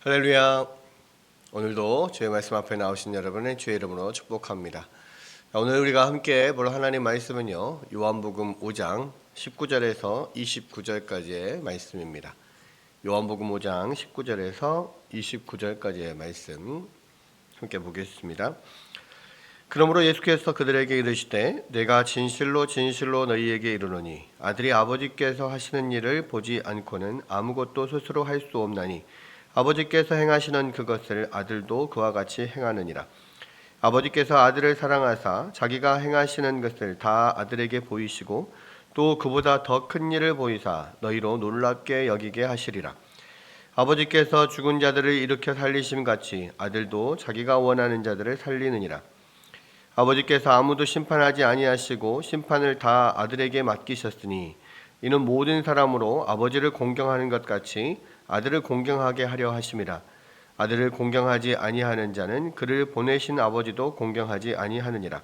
할렐루야. 오늘도 주의 말씀 앞에 나오신 여러분의 주의 이름으로 축복합니다. 오늘 우리가 함께 볼 하나님 말씀은요, 요한복음 5장 19절에서 29절까지의 말씀입니다. 요한복음 5장 19절에서 29절까지의 말씀 함께 보겠습니다. 그러므로 예수께서 그들에게 이르시되 내가 진실로 진실로 너희에게 이르노니 아들이 아버지께서 하시는 일을 보지 않고는 아무것도 스스로 할 수 없나니 아버지께서 행하시는 그것을 아들도 그와 같이 행하느니라. 아버지께서 아들을 사랑하사 자기가 행하시는 것을 다 아들에게 보이시고 또 그보다 더 큰 일을 보이사 너희로 놀랍게 여기게 하시리라. 아버지께서 죽은 자들을 일으켜 살리심 같이 아들도 자기가 원하는 자들을 살리느니라. 아버지께서 아무도 심판하지 아니하시고 심판을 다 아들에게 맡기셨으니 이는 모든 사람으로 아버지를 공경하는 것 같이 아들을 공경하게 하려 하심이라. 아들을 공경하지 아니하는 자는 그를 보내신 아버지도 공경하지 아니하느니라.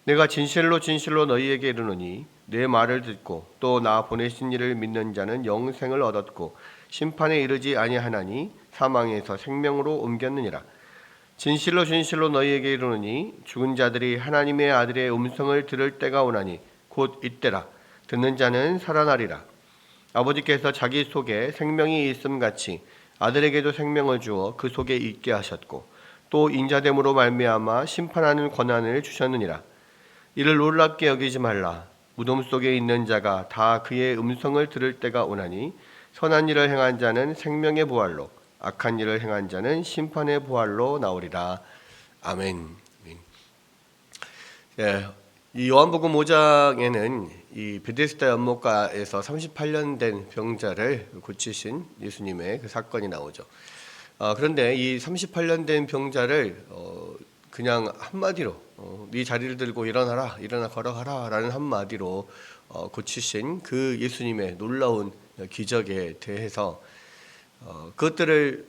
내가 진실로 진실로 너희에게 이르노니 내 말을 듣고 또 나 보내신 이를 믿는 자는 영생을 얻었고 심판에 이르지 아니하나니 사망에서 생명으로 옮겼느니라. 진실로 진실로 너희에게 이르노니 죽은 자들이 하나님의 아들의 음성을 들을 때가 오나니 곧 이때라. 듣는 자는 살아나리라. 아버지께서 자기 속에 생명이 있음 같이 아들에게도 생명을 주어 그 속에 있게 하셨고 또 인자됨으로 말미암아 심판하는 권한을 주셨느니라. 이를 놀랍게 여기지 말라. 무덤 속에 있는 자가 다 그의 음성을 들을 때가 오나니 선한 일을 행한 자는 생명의 부활로 악한 일을 행한 자는 심판의 부활로 나오리라. 아멘. 예, 이 요한복음 5장에는 이 베데스다 연못가에서 38년 된 병자를 고치신 예수님의 그 사건이 나오죠. 그런데 이 38년 된 병자를 그냥 한마디로 네 자리를 들고 일어나라, 일어나 걸어가라 라는 한마디로 고치신 그 예수님의 놀라운 기적에 대해서 그것들을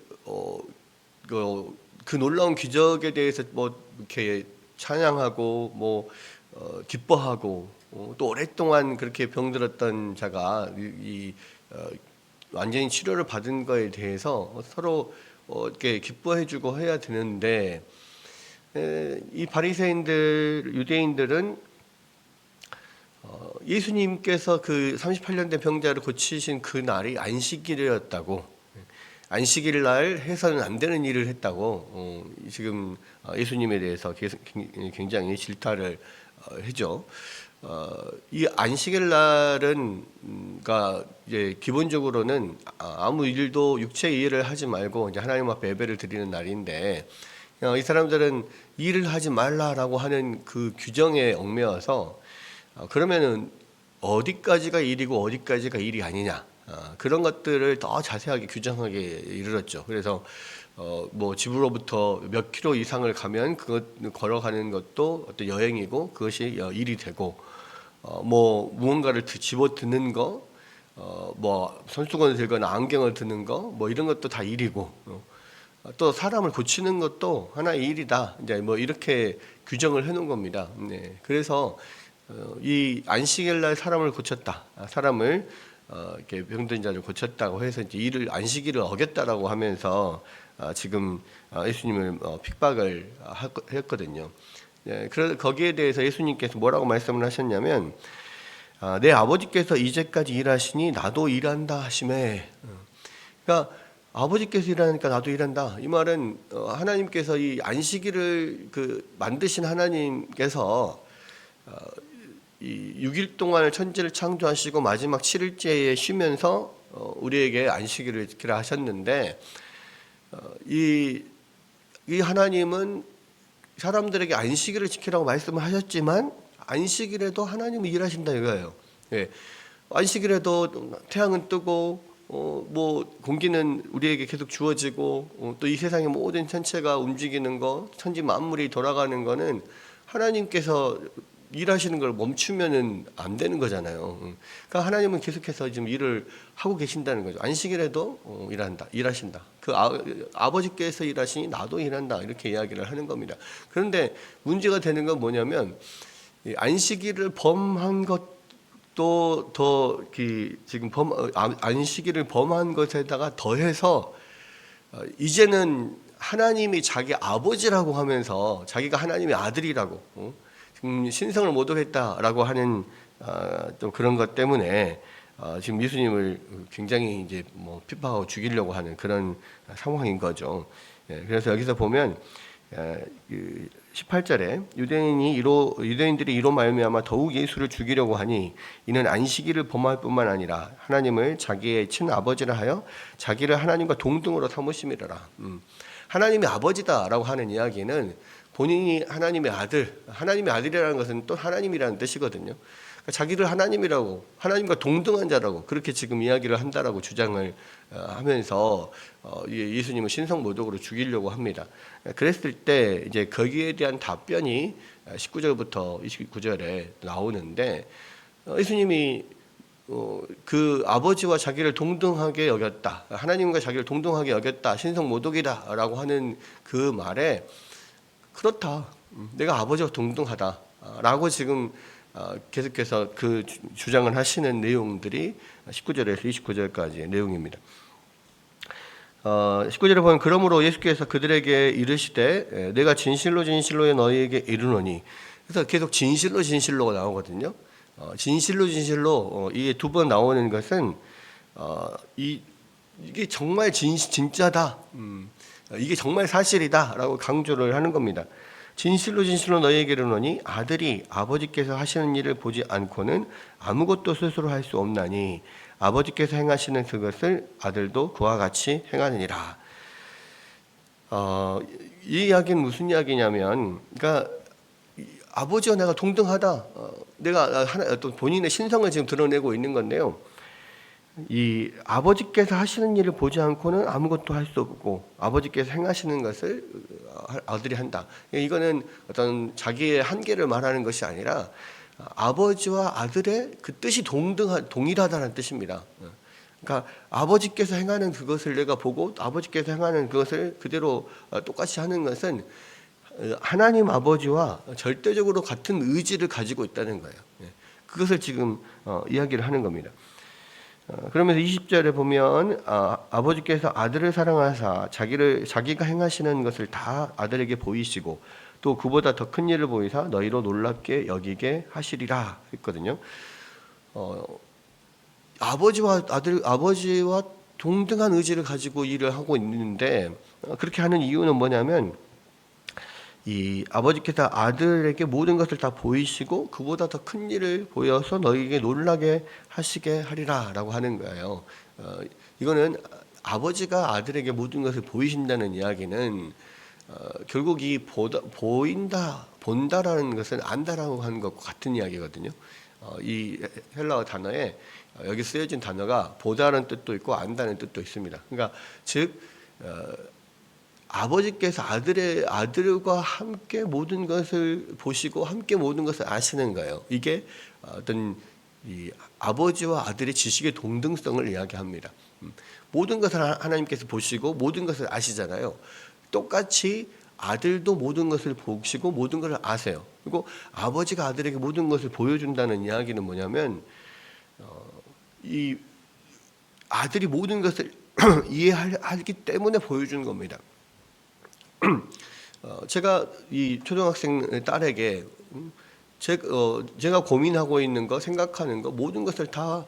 그 놀라운 기적에 대해서 뭐 이렇게 찬양하고 기뻐하고 또 오랫동안 그렇게 병들었던 자가 완전히 치료를 받은 거에 대해서 서로 이렇게 기뻐해주고 해야 되는데 이 바리새인들 유대인들은 예수님께서 그 38년 된 병자를 고치신 그 날이 안식일이었다고, 안식일 날 해서는 안 되는 일을 했다고 지금 예수님에 대해서 굉장히 질타를 해죠. 이 안식일 날은 이제 기본적으로는 아무 일도 육체의 일을 하지 말고 이제 하나님 앞에 예배를 드리는 날인데 이 사람들은 일을 하지 말라라고 하는 그 규정에 얽매여서 그러면은 어디까지가 일이고 어디까지가 일이 아니냐, 그런 것들을 더 자세하게 규정하게 이르렀죠. 그래서 뭐 집으로부터 몇 킬로 이상을 가면 그것 걸어가는 것도 어떤 여행이고 그것이 일이 되고, 뭐 무언가를 집어 드는 거, 뭐 손수건을 들거나 안경을 드는 거, 뭐 이런 것도 다 일이고, 또 사람을 고치는 것도 하나의 일이다. 이제 뭐 이렇게 규정을 해놓은 겁니다. 네. 그래서 이 안식일 날 사람을 고쳤다, 사람을 이렇게 병든 자를 고쳤다고 해서 이제 일을 안식일을 어겼다라고 하면서 지금 예수님을 핍박을 했거든요. 예, 그래서 거기에 대해서 예수님께서 뭐라고 말씀을 하셨냐면 내 아버지께서 이제까지 일하시니 나도 일한다 하시매. 그러니까 아버지께서 일하니까 나도 일한다. 이 말은 하나님께서 이 안식일을 만드신 하나님께서 이 6일 동안을 천지를 창조하시고 마지막 7일째에 쉬면서 우리에게 안식일을 지키라 하셨는데 이 하나님은 사람들에게 안식일을 지키라고 말씀을 하셨지만 안식일에도 하나님은 일하신다 이거예요. 예. 안식일에도 태양은 뜨고 뭐 공기는 우리에게 계속 주어지고 또 이 세상의 모든 천체가 움직이는 거, 천지 만물이 돌아가는 거는 하나님께서 일하시는 걸 멈추면은 안 되는 거잖아요. 그러니까 하나님은 계속해서 지금 일을 하고 계신다는 거죠. 안식일에도 일하신다. 그 아버지께서 일하시니 나도 일한다. 이렇게 이야기를 하는 겁니다. 그런데 문제가 되는 건 뭐냐면 안식일을 범한 것도 더 지금 안식일을 범한 것에다가 더해서 이제는 하나님이 자기 아버지라고 하면서 자기가 하나님의 아들이라고 지금 신성을 모독했다라고 하는 또 그런 것 때문에 지금 예수님을 굉장히 이제 뭐 핍박하고 죽이려고 하는 그런 상황인 거죠. 그래서 여기서 보면 18절에 유대인들이 이로 말미암아 더욱 예수를 죽이려고 하니 이는 안식일을 범할 뿐만 아니라 하나님을 자기의 친아버지라 하여 자기를 하나님과 동등으로 삼으심이라. 하나님의 아버지다라고 하는 이야기는 본인이 하나님의 아들이라는 것은 또 하나님이라는 뜻이거든요. 그러니까 자기를 하나님이라고, 하나님과 동등한 자라고 그렇게 지금 이야기를 한다라고 주장을 하면서 예수님을 신성모독으로 죽이려고 합니다. 그랬을 때 이제 거기에 대한 답변이 19절부터 29절에 나오는데, 예수님이 그 아버지와 자기를 동등하게 여겼다, 하나님과 자기를 동등하게 여겼다, 신성모독이다라고 하는 그 말에 그렇다, 내가 아버지와 동등하다라고 지금 계속해서 그 주장을 하시는 내용들이 19절에서 29절까지의 내용입니다. 19절에 보면 그러므로 예수께서 그들에게 이르시되 내가 진실로 너희에게 이르노니, 그래서 계속 진실로가 나오거든요. 진실로 이게 두 번 나오는 것은 이게 정말 진짜다, 이게 정말 사실이다라고 강조를 하는 겁니다. 진실로 너희에게 이르노니 아들이 아버지께서 하시는 일을 보지 않고는 아무것도 스스로 할 수 없나니 아버지께서 행하시는 그것을 아들도 그와 같이 행하느니라. 이 이야기는 무슨 이야기냐면, 그러니까 아버지와 내가 동등하다, 내가 또 본인의 신성을 지금 드러내고 있는 건데요. 이 아버지께서 하시는 일을 보지 않고는 아무것도 할 수 없고 아버지께서 행하시는 것을 아들이 한다. 이거는 어떤 자기의 한계를 말하는 것이 아니라 아버지와 아들의 그 뜻이 동일하다는 뜻입니다. 그러니까 아버지께서 행하는 그것을 내가 보고 아버지께서 행하는 그것을 그대로 똑같이 하는 것은 하나님 아버지와 절대적으로 같은 의지를 가지고 있다는 거예요. 그것을 지금 이야기를 하는 겁니다. 그러면서 20절에 보면 아버지께서 아들을 사랑하사 자기가 행하시는 것을 다 아들에게 보이시고 또 그보다 더 큰 일을 보이사 너희로 놀랍게 여기게 하시리라 했거든요. 아버지와 동등한 의지를 가지고 일을 하고 있는데, 그렇게 하는 이유는 뭐냐면 이 아버지께서 아들에게 모든 것을 다 보이시고 그보다 더 큰 일을 보여서 너희에게 놀라게 하시게 하리라라고 하는 거예요. 이거는 아버지가 아들에게 모든 것을 보이신다는 이야기는 결국 이 본다라는 것은 안다라고 하는 것과 같은 이야기거든요. 이 헬라어 단어에 여기 쓰여진 단어가 보다는 뜻도 있고 안다는 뜻도 있습니다. 그러니까 즉 아버지께서 아들과 함께 모든 것을 보시고 함께 모든 것을 아시는 거예요. 이게 어떤 이 아버지와 아들의 지식의 동등성을 이야기합니다. 모든 것을 하나님께서 보시고 모든 것을 아시잖아요. 똑같이 아들도 모든 것을 보시고 모든 것을 아세요. 그리고 아버지가 아들에게 모든 것을 보여준다는 이야기는 뭐냐면 이 아들이 모든 것을 이해하기 때문에 보여주는 겁니다. 제가 이 초등학생 딸에게 제가 고민하고 있는 거, 생각하는 거, 모든 것을 다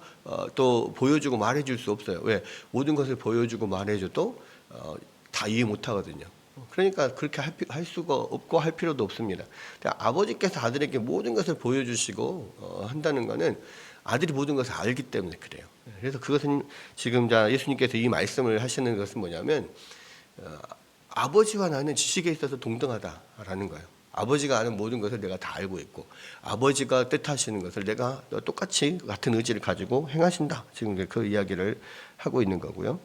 또 보여주고 말해줄 수 없어요. 왜? 모든 것을 보여주고 말해줘도 다 이해 못하거든요. 그러니까 그렇게 할 수가 없고 할 필요도 없습니다. 아버지께서 아들에게 모든 것을 보여주시고 한다는 것은 아들이 모든 것을 알기 때문에 그래요. 그래서 그것은 지금 예수님께서 이 말씀을 하시는 것은 뭐냐면 아버지와 나는 지식에 있어서 동등하다라는 거예요. 아버지가 아는 모든 것을 내가 다 알고 있고 아버지가 뜻하시는 것을 내가 똑같이 같은 의지를 가지고 행하신다. 지금 그 이야기를 하고 있는 거고요.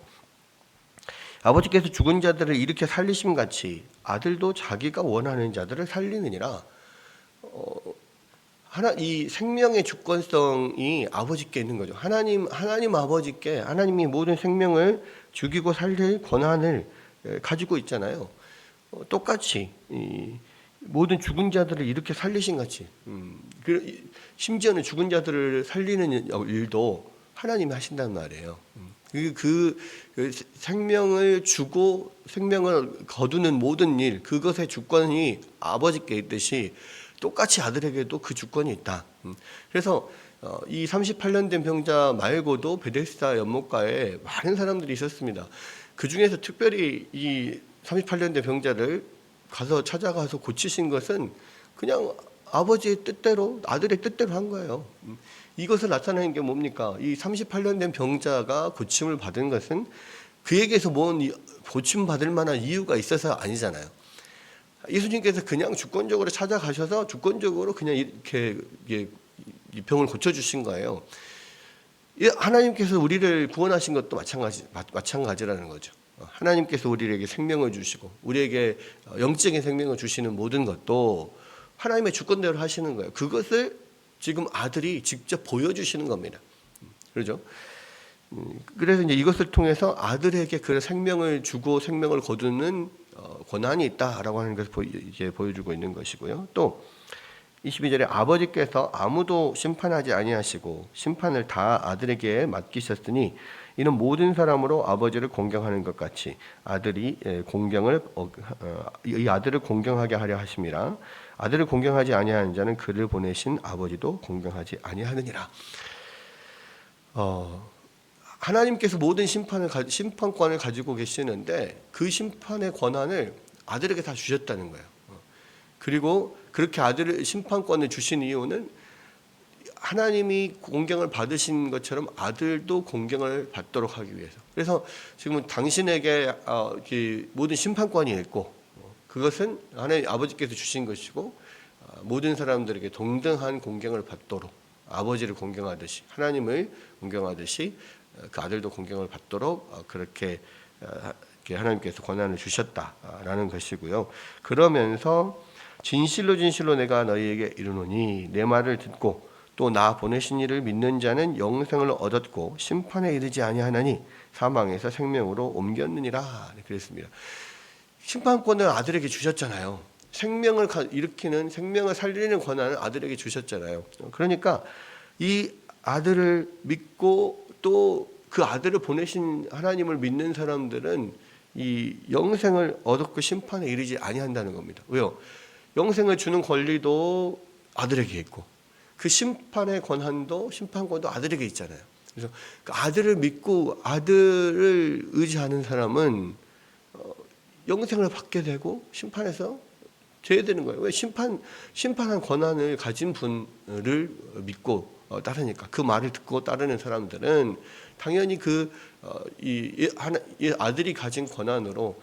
아버지께서 죽은 자들을 일으켜 살리심 같이 아들도 자기가 원하는 자들을 살리느니라. 이 생명의 주권성이 아버지께 있는 거죠. 하나님 아버지께 하나님이 모든 생명을 죽이고 살릴 권한을 가지고 있잖아요. 똑같이 모든 죽은 자들을 이렇게 살리신 같이, 심지어는 죽은 자들을 살리는 일도 하나님이 하신다는 말이에요. 그 생명을 주고 생명을 거두는 모든 일, 그것의 주권이 아버지께 있듯이 똑같이 아들에게도 그 주권이 있다. 그래서 이 38년 된 병자 말고도 베데스다 연못가에 많은 사람들이 있었습니다. 그 중에서 특별히 이 38년 된 병자를 찾아가서 고치신 것은 그냥 아버지의 뜻대로, 아들의 뜻대로 한 거예요. 이것을 나타내는 게 뭡니까? 이 38년 된 병자가 고침을 받은 것은 그에게서 뭔 고침 받을 만한 이유가 있어서 아니잖아요. 예수님께서 그냥 주권적으로 찾아가셔서 주권적으로 그냥 이렇게 이 병을 고쳐주신 거예요. 하나님께서 우리를 구원하신 것도 마찬가지라는 거죠. 하나님께서 우리에게 생명을 주시고 우리에게 영적인 생명을 주시는 모든 것도 하나님의 주권대로 하시는 거예요. 그것을 지금 아들이 직접 보여주시는 겁니다. 그렇죠? 그래서 이제 이것을 통해서 아들에게 그 생명을 주고 생명을 거두는 권한이 있다라고 하는 것을 이제 보여주고 있는 것이고요. 또 22절에 아버지께서 아무도 심판하지 아니하시고 심판을 다 아들에게 맡기셨으니 이는 모든 사람으로 아버지를 공경하는 것 같이 아들이 이 아들을 공경하게 하려 하심이라. 아들을 공경하지 아니하는 자는 그를 보내신 아버지도 공경하지 아니하느니라. 하나님께서 모든 심판권을 가지고 계시는데 그 심판의 권한을 아들에게 다 주셨다는 거예요. 그리고 그렇게 아들을 심판권을 주신 이유는 하나님이 공경을 받으신 것처럼 아들도 공경을 받도록 하기 위해서. 그래서 지금 당신에게 모든 심판권이 있고 그것은 하나님 아버지께서 주신 것이고 모든 사람들에게 동등한 공경을 받도록 아버지를 공경하듯이 하나님을 공경하듯이 그 아들도 공경을 받도록 그렇게 하나님께서 권한을 주셨다라는 것이고요. 그러면서 진실로 진실로 내가 너희에게 이르노니 내 말을 듣고 또 나 보내신 이를 믿는 자는 영생을 얻었고 심판에 이르지 아니하나니 사망에서 생명으로 옮겼느니라 그랬습니다. 심판권을 아들에게 주셨잖아요. 생명을 일으키는 생명을 살리는 권한을 아들에게 주셨잖아요. 그러니까 이 아들을 믿고 또 그 아들을 보내신 하나님을 믿는 사람들은 이 영생을 얻었고 심판에 이르지 아니한다는 겁니다. 왜요? 영생을 주는 권리도 아들에게 있고 그 심판의 심판권도 아들에게 있잖아요. 그래서 그 아들을 믿고 아들을 의지하는 사람은 영생을 받게 되고 심판에서 제외되는 거예요. 왜? 심판한 권한을 가진 분을 믿고 따르니까. 그 말을 듣고 따르는 사람들은 당연히 이 아들이 가진 권한으로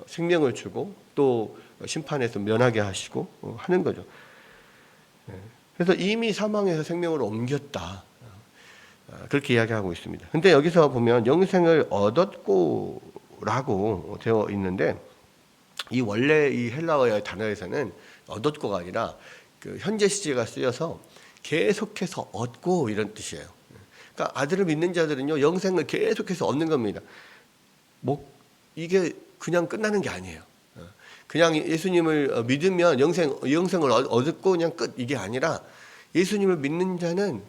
생명을 주고 또 심판에서 면하게 하시고 하는 거죠. 그래서 이미 사망에서 생명으로 옮겼다. 그렇게 이야기하고 있습니다. 근데 여기서 보면 영생을 얻었고라고 되어 있는데 이 원래 이 헬라어의 단어에서는 얻었고가 아니라 그 현재 시제가 쓰여서 계속해서 얻고 이런 뜻이에요. 그러니까 아들을 믿는 자들은요 영생을 계속해서 얻는 겁니다. 이게 그냥 끝나는 게 아니에요. 그냥 예수님을 믿으면 영생을 얻고 그냥 끝 이게 아니라 예수님을 믿는 자는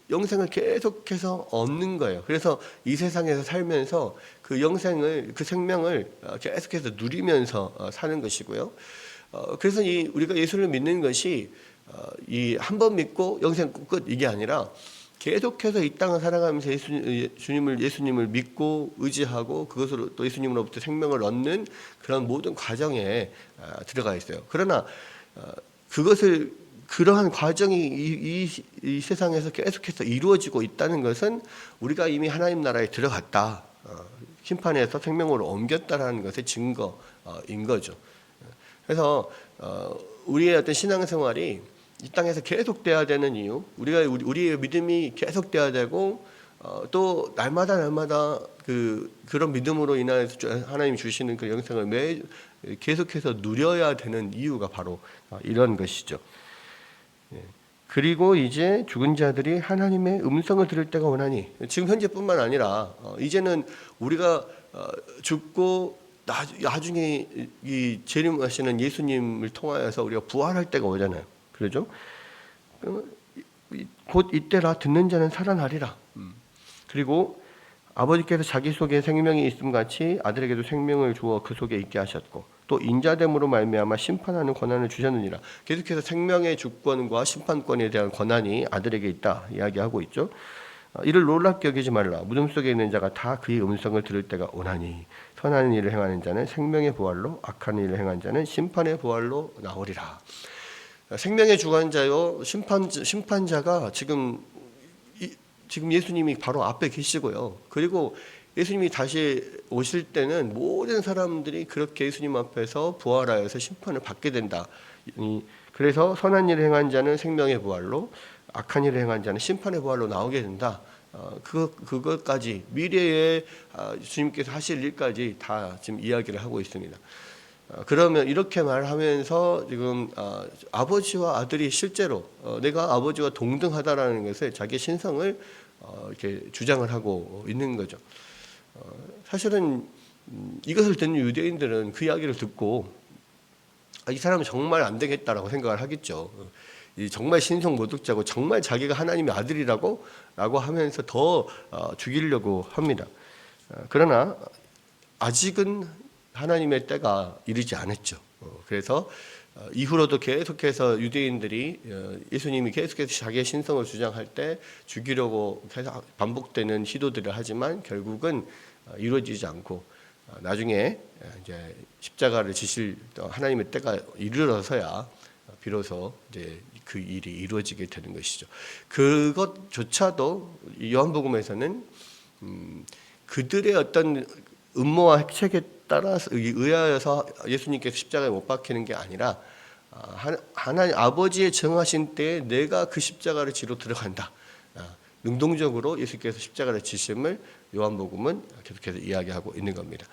영생을 계속해서 얻는 거예요. 그래서 이 세상에서 살면서 그 생명을 계속해서 누리면서 사는 것이고요. 그래서 우리가 예수를 믿는 것이 이 한 번 믿고 영생 끝 이게 아니라 계속해서 이 땅을 살아가면서 예수님을 믿고 의지하고 그것으로 또 예수님으로부터 생명을 얻는 그런 모든 과정에 들어가 있어요. 그러나 그러한 과정이 이 세상에서 계속해서 이루어지고 있다는 것은 우리가 이미 하나님 나라에 들어갔다. 심판에서 생명으로 옮겼다라는 것의 증거인 거죠. 그래서 우리의 어떤 신앙생활이 이 땅에서 계속돼야 되는 이유, 우리의 믿음이 계속돼야 되고 또 날마다 그런 믿음으로 인하여서 하나님이 주시는 그 영생을 계속해서 누려야 되는 이유가 바로 이런 것이죠. 그리고 이제 죽은 자들이 하나님의 음성을 들을 때가 오나니 지금 현재뿐만 아니라 이제는 우리가 죽고 나중에 이 재림하시는 예수님을 통하여서 우리가 부활할 때가 오잖아요. 그렇죠? 곧 이때라 듣는 자는 살아나리라. 그리고 아버지께서 자기 속에 생명이 있음 같이 아들에게도 생명을 주어 그 속에 있게 하셨고 또 인자됨으로 말미암아 심판하는 권한을 주셨느니라. 계속해서 생명의 주권과 심판권에 대한 권한이 아들에게 있다 이야기하고 있죠. 이를 놀랍게 여기지 말라. 무덤 속에 있는 자가 다 그의 음성을 들을 때가 오나니 선한 일을 행하는 자는 생명의 부활로 악한 일을 행하는 자는 심판의 부활로 나오리라. 생명의 주관자요 심판자가 지금 예수님이 바로 앞에 계시고요. 그리고 예수님이 다시 오실 때는 모든 사람들이 그렇게 예수님 앞에서 부활하여서 심판을 받게 된다. 그래서 선한 일을 행한 자는 생명의 부활로 악한 일을 행한 자는 심판의 부활로 나오게 된다. 그것까지 미래에 주님께서 하실 일까지 다 지금 이야기를 하고 있습니다. 그러면 이렇게 말하면서 지금 아버지와 아들이 실제로 내가 아버지와 동등하다라는 것을 자기 신성을 이렇게 주장을 하고 있는 거죠. 사실은 이것을 듣는 유대인들은 그 이야기를 듣고 이 사람은 정말 안 되겠다라고 생각을 하겠죠. 정말 신성 모독자고 정말 자기가 하나님의 아들이라고 하면서 더 죽이려고 합니다. 그러나 아직은 하나님의 때가 이르지 않았죠. 그래서 이후로도 계속해서 유대인들이 예수님이 계속해서 자기의 신성을 주장할 때 죽이려고 계속 반복되는 시도들을 하지만 결국은 이루어지지 않고 나중에 이제 십자가를 지실 하나님의 때가 이르러서야 비로소 이제 그 일이 이루어지게 되는 것이죠. 그것조차도 요한복음에서는 그들의 어떤 음모와 핵책에 따라서 의하여서 예수님께서 십자가에 못 박히는 게 아니라 하나님 아버지의 정하신 때에 내가 그 십자가를 지러 들어간다. 능동적으로 예수께서 십자가를 지심을 요한복음은 계속해서 이야기하고 있는 겁니다.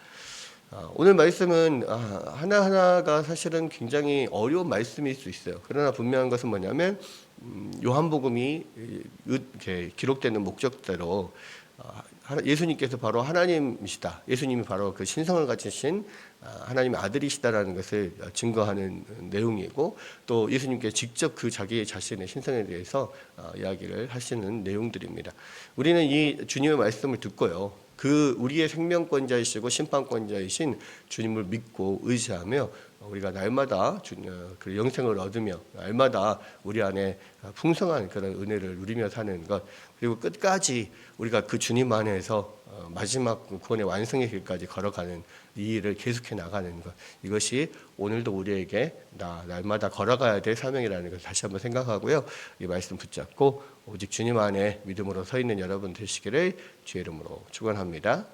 오늘 말씀은 하나하나가 사실은 굉장히 어려운 말씀일 수 있어요. 그러나 분명한 것은 뭐냐면 요한복음이 이렇게 기록되는 목적대로 예수님께서 바로 하나님이시다. 예수님이 바로 그 신성을 가지신 하나님의 아들이시다라는 것을 증거하는 내용이고 또 예수님께서 직접 그 자기 자신의 신성에 대해서 이야기를 하시는 내용들입니다. 우리는 이 주님의 말씀을 듣고요. 그 우리의 생명권자이시고 심판권자이신 주님을 믿고 의지하며 우리가 날마다 그 영생을 얻으며 날마다 우리 안에 풍성한 그런 은혜를 누리며 사는 것 그리고 끝까지 우리가 그 주님 안에서 마지막 구원의 완성의 길까지 걸어가는 이 일을 계속해 나가는 것 이것이 오늘도 우리에게 날마다 걸어가야 될 사명이라는 것을 다시 한번 생각하고요. 이 말씀 붙잡고 오직 주님 안에 믿음으로 서 있는 여러분 되시기를 주의 이름으로 축원합니다.